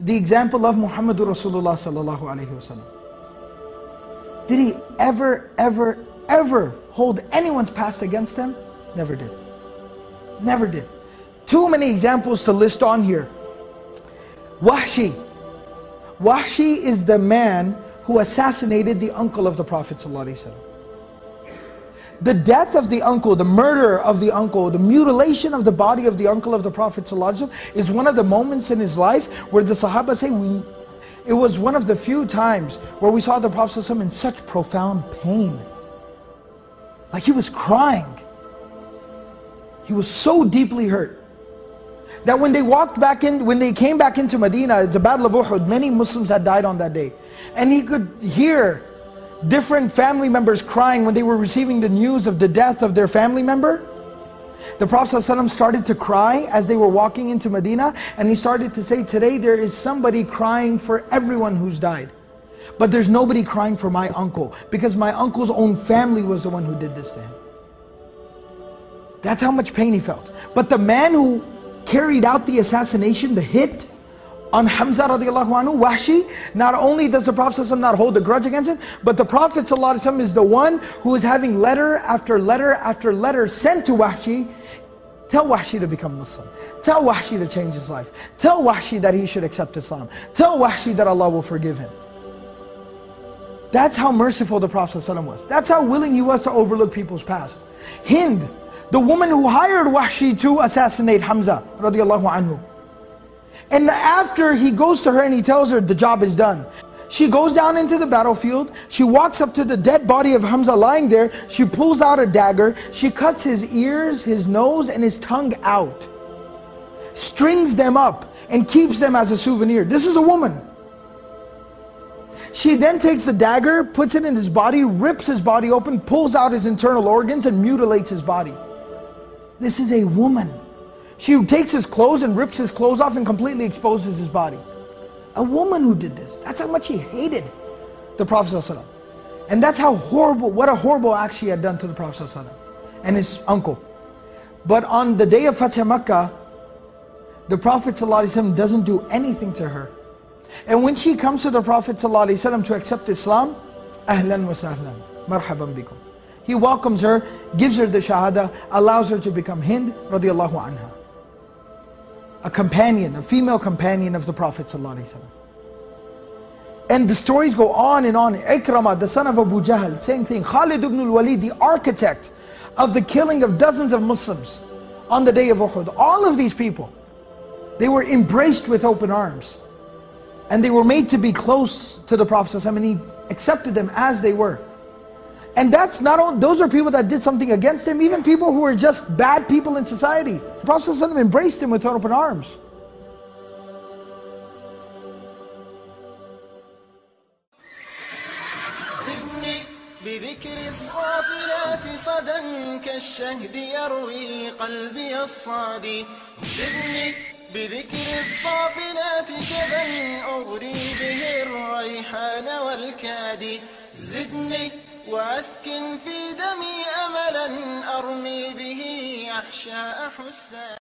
the example of Muhammadur Rasulullah sallallahu alayhi wasallam. Did he ever hold anyone's past against them? Never did. Never did. Too many examples to list on here. Wahshi. Wahshi is the man who assassinated the uncle of the Prophet ﷺ. The death of the uncle, the murder of the uncle, the mutilation of the body of the uncle of the Prophet ﷺ is one of the moments in his life where the Sahaba say, it was one of the few times where we saw the Prophet ﷺ in such profound pain. Like he was crying. He was so deeply hurt that when they came back into Medina, the Battle of Uhud, many Muslims had died on that day. And he could hear different family members crying when they were receiving the news of the death of their family member. The Prophet ﷺ started to cry as they were walking into Medina, and he started to say, today there is somebody crying for everyone who's died. But there's nobody crying for my uncle, because my uncle's own family was the one who did this to him. That's how much pain he felt. But the man who carried out the assassination, the hit on Hamza radiallahu anhu, Wahshi, not only does the Prophet ﷺ not hold a grudge against him, but the Prophet ﷺ is the one who is having letter after letter after letter sent to Wahshi. Tell Wahshi to become Muslim. Tell Wahshi to change his life. Tell Wahshi that he should accept Islam. Tell Wahshi that Allah will forgive him. That's how merciful the Prophet ﷺ was. That's how willing he was to overlook people's past. Hind, the woman who hired Wahshi to assassinate Hamza radiallahu anhu. And after he goes to her and he tells her the job is done, she goes down into the battlefield, she walks up to the dead body of Hamza lying there, she pulls out a dagger, she cuts his ears, his nose and his tongue out, strings them up and keeps them as a souvenir. This is a woman. She then takes the dagger, puts it in his body, rips his body open, pulls out his internal organs and mutilates his body. This is a woman. She takes his clothes and rips his clothes off and completely exposes his body. A woman who did this. That's how much he hated the Prophet ﷺ. And that's how horrible, what a horrible act she had done to the Prophet ﷺ and his uncle. But on the day of Fatih Makkah, the Prophet ﷺ doesn't do anything to her. And when she comes to the Prophet ﷺ to accept Islam, ahlan wa sahlan, marhaban bikum. He welcomes her, gives her the shahada, allows her to become Hind radiallahu anha. A companion, a female companion of the Prophet ﷺ. And the stories go on and on. Ikramah, the son of Abu Jahl, same thing. Khalid ibn al-Walid, the architect of the killing of dozens of Muslims on the day of Uhud. All of these people, they were embraced with open arms. And they were made to be close to the Prophet ﷺ, and he accepted them as they were. And that's not all, those are people that did something against him, even people who were just bad people in society. The Prophet ﷺ embraced him with open arms. بذكر الصافلات صدى كالشهد يروي قلبي الصادي زدني بذكر الصافلات شذا أغري به الريحان والكادي زدني وأسكن في دمي أملا أرمي به أحشاء حسان